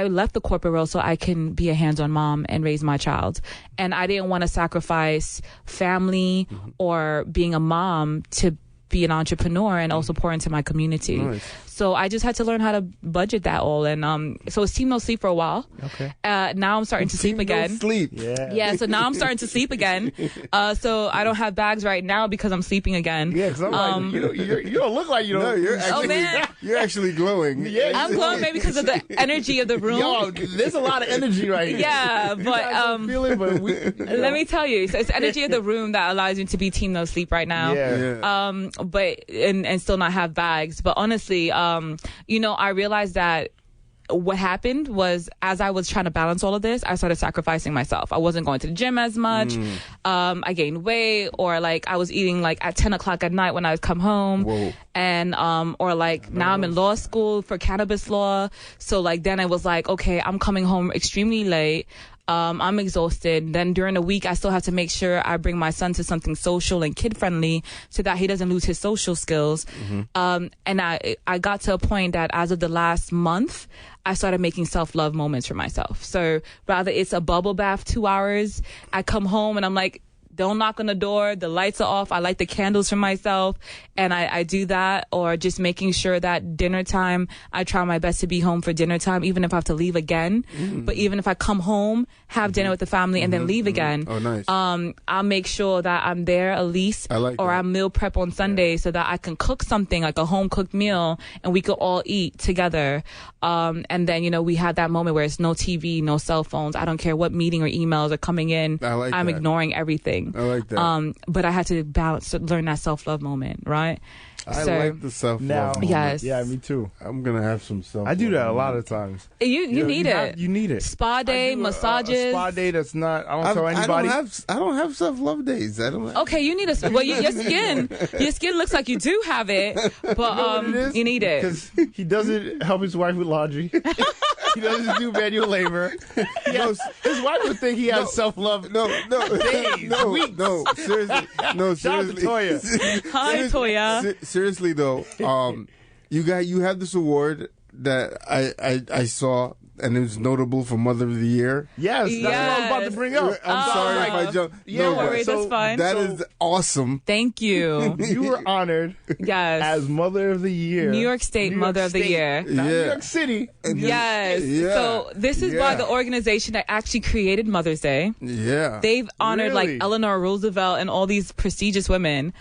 left the corporate world so I can be a hands-on mom and raise my child. And I didn't want to sacrifice family or being a mom to be an entrepreneur and also pour into my community. Nice. So I just had to learn how to budget that all. And so it's Team No Sleep for a while. Okay. Now I'm starting to sleep again. No sleep. Yeah. So now I'm starting to sleep again. So I don't have bags right now because I'm sleeping again. Yeah, because I'm like, you don't look like you don't. No, you're actually glowing. Yeah, I'm glowing maybe because of the energy of the room. Yo, there's a lot of energy right here. Yeah, but feel it, but let me tell you, so it's energy of the room that allows you to be Team No Sleep right now. Yeah. But and still not have bags. But honestly, I realized that what happened was as I was trying to balance all of this, I started sacrificing myself. I wasn't going to the gym as much. I gained weight, or like I was eating like at 10 o'clock at night when I would come home. Whoa. And or like now I'm in law school for cannabis law. So like then I was like, okay, I'm coming home extremely late. I'm exhausted. Then during the week, I still have to make sure I bring my son to something social and kid-friendly so that he doesn't lose his social skills. And I got to a point that as of the last month, I started making self-love moments for myself. So rather it's a bubble bath, 2 hours. I come home and I'm like, don't knock on the door. The lights are off. I light the candles for myself. And I do that, or just making sure that dinner time, I try my best to be home for dinner time, even if I have to leave again. But even if I come home, have dinner with the family and then leave again. Oh, nice. I'll make sure that I'm there at least, or I meal prep on Sunday so that I can cook something like a home cooked meal and we could all eat together. And then, you know, we had that moment where it's no TV, no cell phones. I don't care what meeting or emails are coming in. I'm ignoring everything. I like that. But I had to learn that self-love moment, right? I like the self-love moment. Yes. Yeah, me too. I'm going to have some self-love. I do that a lot of times. You need it. You need it. Spa day, massages. A spa day that's not, I don't tell anybody. I don't have self-love days. Okay, you need your skin looks like you do have it, but you need it. Because he doesn't help his wife with laundry. He doesn't do manual labor. His wife would think he has self-love. No, weeks. Seriously. Shout out to Toya. Hi, Toya. Seriously though, you have this award that I saw, and it was notable for Mother of the Year. Yes, that's what I was about to bring up. I'm sorry if I jumped. Don't worry, that's fine. That is awesome. Thank you. You were honored as Mother of the Year. New York State Mother of the Year. Not New York City. Yes. Yeah. So this is by the organization that actually created Mother's Day. Yeah. They've honored like Eleanor Roosevelt and all these prestigious women.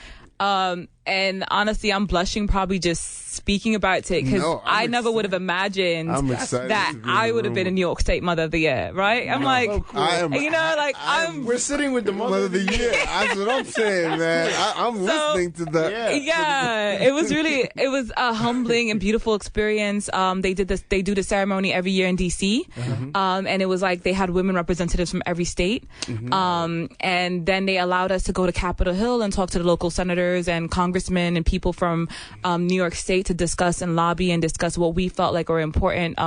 And honestly, I'm blushing probably just speaking about it because I never would have imagined that I would have been a New York State Mother of the Year, right? I'm like, so cool. we're sitting with the Mother of the Year. That's what I'm saying, man. I'm listening to that. Yeah, it was a humbling and beautiful experience. They do the ceremony every year in DC. And it was like they had women representatives from every state. And then they allowed us to go to Capitol Hill and talk to the local senators and congressmen and people from New York State to discuss and lobby and discuss what we felt like were important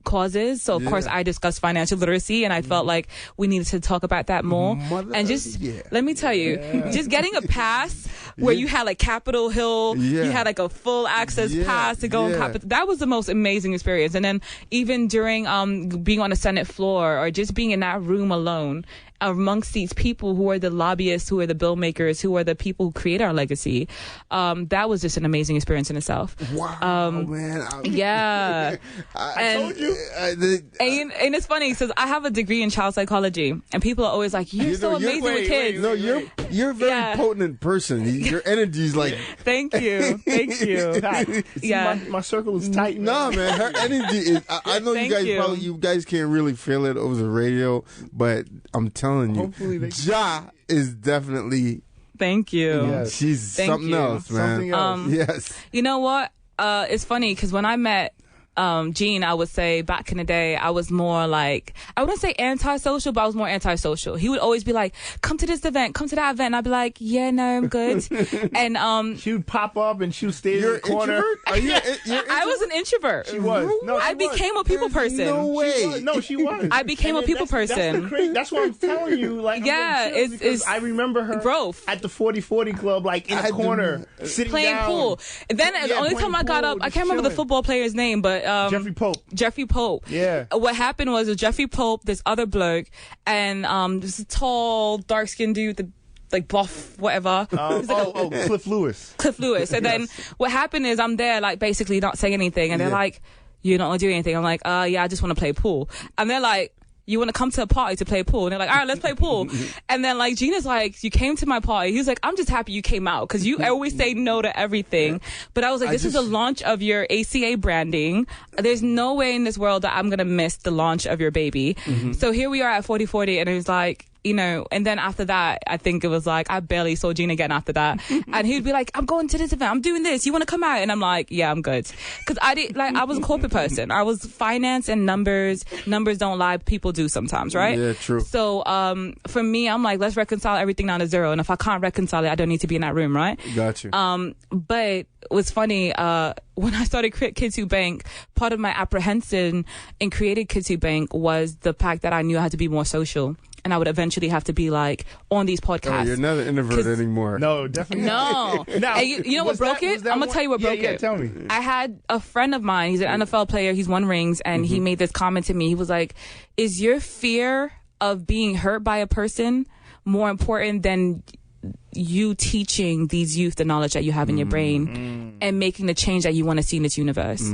causes. So of course I discussed financial literacy, and I felt like we needed to talk about that more. And just let me tell you, just getting a pass where you had like Capitol Hill, you had like a full access pass to go on Capitol. That was the most amazing experience. And then even during being on the Senate floor or just being in that room alone amongst these people who are the lobbyists, who are the bill makers, who are the people who create our legacy, that was just an amazing experience in itself. Wow, man. I told you. And it's funny because I have a degree in child psychology, and people are always like, "You're so amazing with kids." No, you're a very potent person. Your energy is like. Thank you. My circle is tight. No, man, her energy is. I know you guys can't really feel it over the radio, but I'm telling you, Ja is definitely. Thank you. Yes. She's something else, man. Something else. Yes. You know what? It's funny because when I met Jean, I would say back in the day, I was more like, I wouldn't say antisocial, but I was more antisocial. He would always be like, come to this event, come to that event. And I'd be like, yeah, no, I'm good. And she would pop up and she would stay in the corner. I was an introvert. She was. No, I became a people person. No way. She was. I became a people person. That's what I'm telling you. Like, it's I remember her growth at the 40-40 club, like in a corner, sitting playing down. pool. And then the only time I got up, I can't remember the football player's name, but Jeffrey Pope. Yeah. What happened was Jeffrey Pope, this other bloke, and this tall, dark-skinned dude, like buff, whatever. Cliff Lewis. Cliff Lewis. And then what happened is I'm there, like, basically not saying anything, and they're like, "You're not gonna do anything." I'm like, yeah, I just want to play pool. And they're like, "You want to come to a party to play pool?" And they're like, "All right, let's play pool." And then like Gina's like, "You came to my party." He was like, "I'm just happy you came out because you always say no to everything." But I was like, this is the launch of your ACA branding. There's no way in this world that I'm going to miss the launch of your baby. So here we are at 40-40, and it was like, you know, and then after that, I think it was like, I barely saw Gina again after that. And he'd be like, "I'm going to this event. I'm doing this. You want to come out?" And I'm like, "Yeah, I'm good." Because I was a corporate person. I was finance and numbers. Numbers don't lie. People do sometimes, right? Yeah, true. So for me, I'm like, let's reconcile everything down to zero. And if I can't reconcile it, I don't need to be in that room, right? Got you. But it was funny, when I started Kids Who Bank, part of my apprehension in creating Kids Who Bank was the fact that I knew I had to be more social. And I would eventually have to be like on these podcasts. Oh, you're not an introvert anymore. No, definitely not. No. Now, and you know what broke it? I'm going to tell you what broke it. Tell me. I had a friend of mine. He's an NFL player. He's won rings. And he made this comment to me. He was like, "Is your fear of being hurt by a person more important than you teaching these youth the knowledge that you have in your brain and making the change that you want to see in this universe?"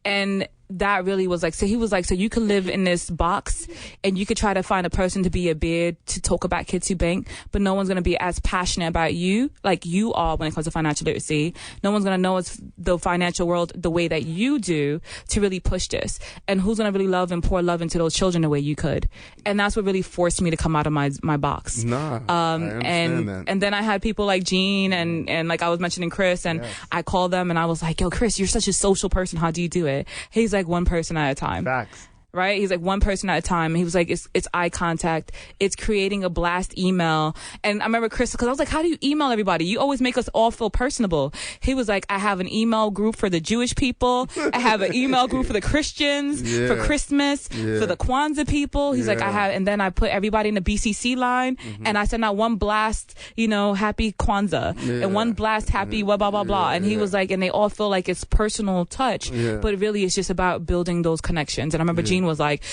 And that really was like, so he was like, so you could live in this box and you could try to find a person to be your beard to talk about kids who bank, but no one's going to be as passionate about you like you are when it comes to financial literacy. No one's going to know it's the financial world the way that you do to really push this. And who's going to really love and pour love into those children the way you could? And that's what really forced me to come out of my box. I understand that. And then I had people like Gene and like I was mentioning Chris, and I called them and I was like, yo, Chris, you're such a social person. How do you do it? He's like, one person at a time. Facts. Right? He's like, one person at a time. He was like, it's eye contact. It's creating a blast email. And I remember Chris, because I was like, how do you email everybody? You always make us all feel personable. He was like, I have an email group for the Jewish people. I have an email group for the Christians, for Christmas, for the Kwanzaa people. He's like, and then I put everybody in the BCC line, and I send out one blast, happy Kwanzaa, and one blast, happy blah, blah, blah, blah. And he was like, and they all feel like it's personal touch, but really it's just about building those connections. And I remember Gene was like,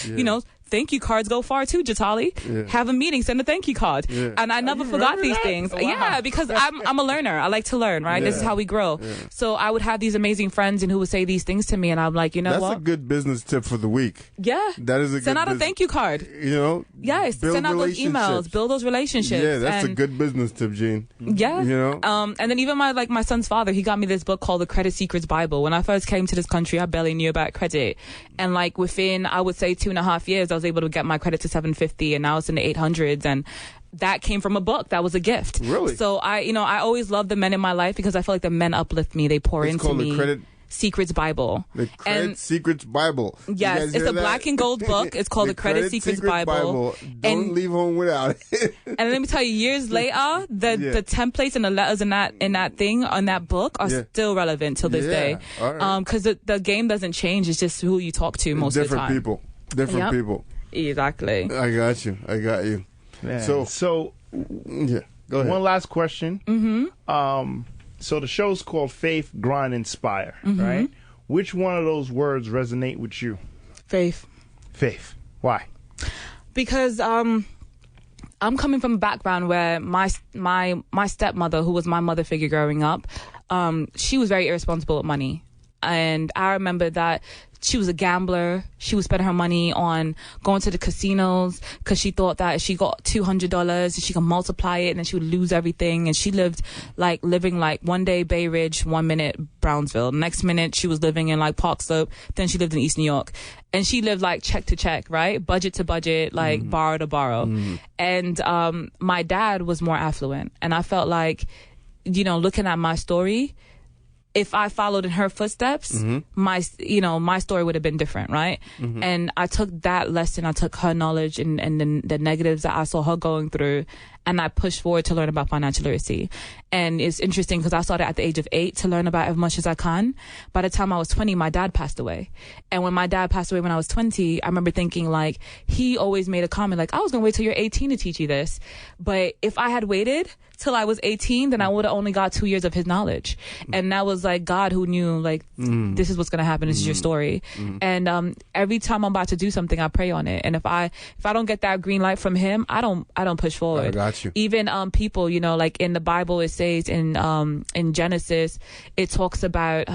thank you cards go far too, Jatali. Have a meeting, send a thank you card. And I never forgot these things. Oh, wow. Yeah, because I'm a learner. I like to learn, right? This is how we grow. So I would have these amazing friends and who would say these things to me, and I'm like, That's a good business tip for the week. Yeah. That is a send out a thank you card. Yes, build send out those emails, build those relationships. Yeah, that's a good business tip, Gene. Yeah. And then even my son's father, he got me this book called The Credit Secrets Bible. When I first came to this country, I barely knew about credit. And like within, I would say 2.5 years, I was able to get my credit to 750, and now it's in the 800s. And that came from a book. That was a gift. Really? So I love the men in my life because I feel like the men uplift me. They pour into me. The Credit Secrets Bible. The Credit Secrets Bible. Yes, it's a black and gold book. It's called the Credit Secrets Bible. Don't leave home without it. And let me tell you, years later, the templates and the letters in that book are still relevant till this day. Because the game doesn't change. It's just who you talk to most of the time. Different people. Exactly. I got you. Man. So yeah. Go ahead. One last question. Mm-hmm. So the show's called Faith, Grind, Inspire, right? Which one of those words resonate with you? Faith. Why? Because I'm coming from a background where my stepmother, who was my mother figure growing up, she was very irresponsible with money. And I remember that she was a gambler. She would spend her money on going to the casinos because she thought that if she got $200, she could multiply it and then she would lose everything. And she lived living one day Bay Ridge, 1 minute Brownsville. Next minute she was living in Park Slope. Then she lived in East New York. And she lived check to check, right? Budget to budget, borrow to borrow. And my dad was more affluent. And I felt like, looking at my story, if I followed in her footsteps, my story would have been different, right? And I took that lesson, I took her knowledge and the negatives that I saw her going through, and I pushed forward to learn about financial literacy. And it's interesting because I started at the age of 8 to learn about as much as I can. By the time I was 20, my dad passed away. And when my dad passed away when I was 20, I remember thinking he always made a comment I was going to wait till you're 18 to teach you this. But if I had waited till I was 18, then I would have only got 2 years of his knowledge. And that was God who knew this is what's going to happen. This is your story. And every time I'm about to do something, I pray on it. And if I don't get that green light from him, I don't push forward. I got you. Even people, in the Bible, it says in Genesis, it talks about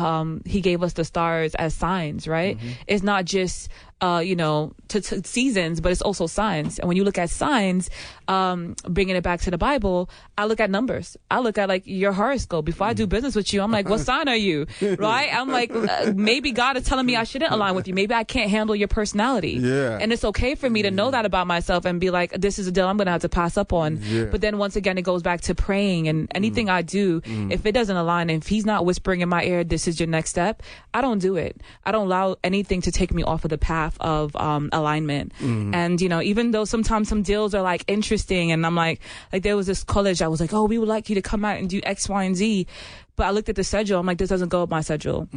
he gave us the stars as signs, right? It's not just to seasons, but it's also signs. And when you look at signs, bringing it back to the Bible, I look at numbers. I look at your horoscope. Before I do business with you, I'm like, what sign are you? Right? I'm like, maybe God is telling me I shouldn't align with you. Maybe I can't handle your personality. Yeah. And it's okay for me to know that about myself and be like, this is a deal I'm going to have to pass up on. Yeah. But then once again, it goes back to praying, and anything I do, if it doesn't align, if he's not whispering in my ear, this is your next step, I don't do it. I don't allow anything to take me off of the path of alignment. And even though sometimes some deals are interesting, and I'm like there was this college I was like, oh, we would like you to come out and do X, Y, and Z. But I looked at the schedule. I'm like, this doesn't go with my schedule.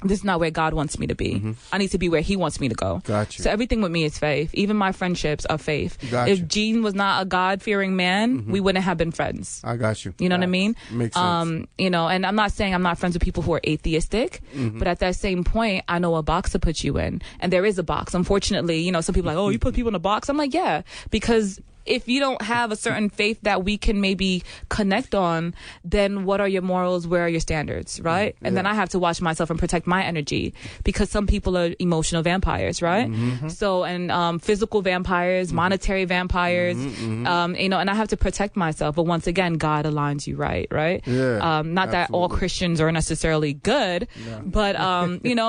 This is not where God wants me to be. I need to be where he wants me to go. Gotcha. So everything with me is faith. Even my friendships are faith. Gotcha. If Gene was not a God-fearing man, we wouldn't have been friends. I got you. You know what I mean? Makes sense. And I'm not saying I'm not friends with people who are atheistic, but at that same point, I know a box to put you in. And there is a box. Unfortunately, some people are like, oh, you put people in a box? I'm like, yeah, because if you don't have a certain faith that we can maybe connect on, then what are your morals? Where are your standards, right? And then I have to watch myself and protect my energy, because some people are emotional vampires, right? So, and physical vampires, monetary vampires, and I have to protect myself. But once again, God aligns you right? Yeah, not that all Christians are necessarily good, but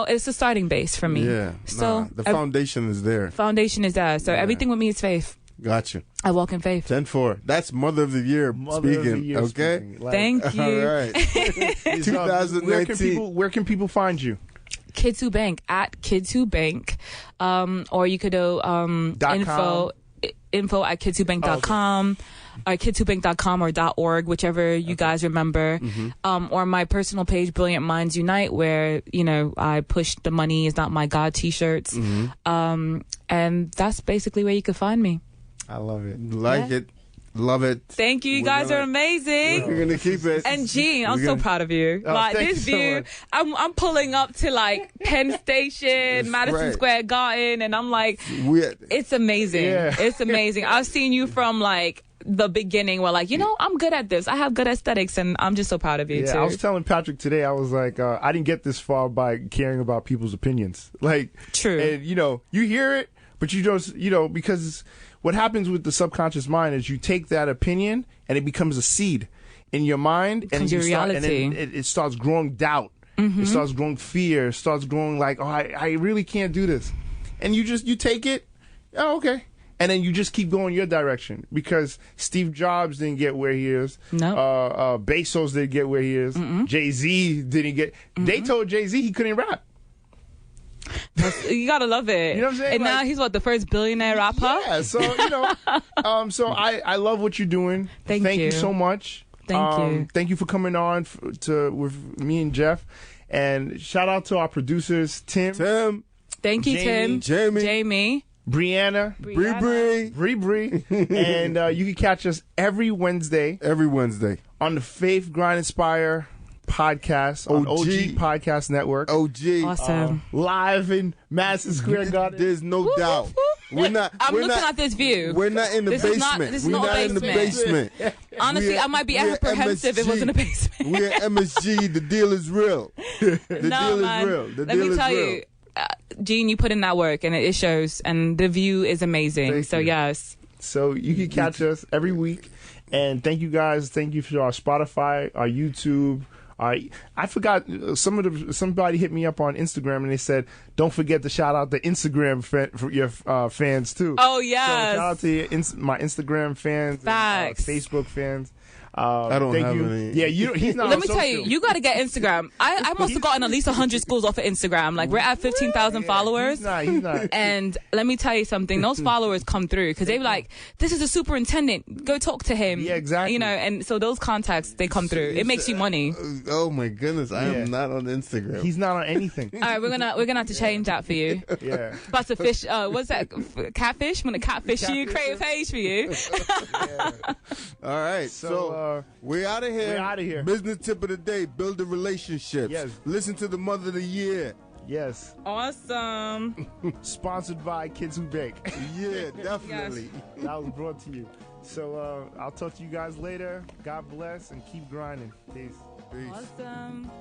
it's a starting base for me. Yeah. So the foundation is there. Foundation is there. So everything with me is faith. Gotcha. I walk in faith. 10-4. That's Mother of the Year speaking. Okay. Speaking. Like, Thank you. All right. 2019. Where can people find you? Kids Who Bank at Kids Who Bank, or you could do info at kidswhobank.com. Or kidswhobank.com or .org, whichever you guys remember. Or my personal page, Brilliant Minds Unite, where, I push the money is not my God t-shirts. And that's basically where you can find me. I love it. Like it. Love it. Thank you. You guys are amazing. We're going to keep it. And Gene, I'm so proud of you. Thank this you so view, much. I'm pulling up to Penn Station, Madison Square Garden, and I'm like, it's amazing. Yeah. It's amazing. I've seen you from the beginning where I'm good at this. I have good aesthetics, and I'm just so proud of you too. I was telling Patrick today, I was like, I didn't get this far by caring about people's opinions. True. And you hear it, but you just, because what happens with the subconscious mind is you take that opinion and it becomes a seed in your mind, and your reality. And then it starts growing doubt. It starts growing fear. It starts growing I really can't do this. And you take it. Oh, okay. And then you just keep going your direction, because Steve Jobs didn't get where he is. No. Bezos didn't get where he is. Jay-Z didn't get. They told Jay-Z he couldn't rap. You gotta love it. You know what I'm saying? And now he's the first billionaire rapper? Yeah. So so I love what you're doing. Thank you you so much. Thank you. Thank you for coming on with me and Jeff. And shout out to our producers, Tim. Thank you, Jamie, Tim. Jamie. Brianna. Bree. And you can catch us every Wednesday on the Faith Grind Inspire podcast on OG Podcast Network. OG. Awesome. Live in Madison Square Garden. There's no doubt. I'm looking at this view. We're not in the basement. This is not in the basement. Honestly, I might be apprehensive if it was in the basement. We're at MSG. The deal is real. The deal is real. Let me tell you, Gene, you put in that work, and it shows, and the view is amazing. Thank you. Yes. So you can catch us every week. And thank you guys. Thank you for our Spotify, our YouTube. I forgot, somebody hit me up on Instagram and they said, don't forget to shout out the Instagram for your fans too. Oh, yes. So shout out to my Instagram fans, Facts. And, Facebook fans. I don't have any. Yeah, he's not. Let me tell you got to get Instagram. I must have gotten at least 100 schools off of Instagram. We're at 15,000 followers. He's not. And let me tell you something. Those followers come through because they're like, this is a superintendent. Go talk to him. Yeah, exactly. And so those contacts, they come through. It makes you money. Oh my goodness, I am not on Instagram. He's not on anything. All right, we're gonna have to change that for you. Yeah. About to fish. What's that? Catfish? I'm gonna catfish you. Create a page for you. Yeah. All right. So we're out of here. Business tip of the day: build a relationship. Yes. Listen to the Mother of the Year. Yes. Awesome. Sponsored by Kids Who Bake. Yeah, definitely. Yes. That was brought to you. So I'll talk to you guys later. God bless and keep grinding. Peace. Awesome.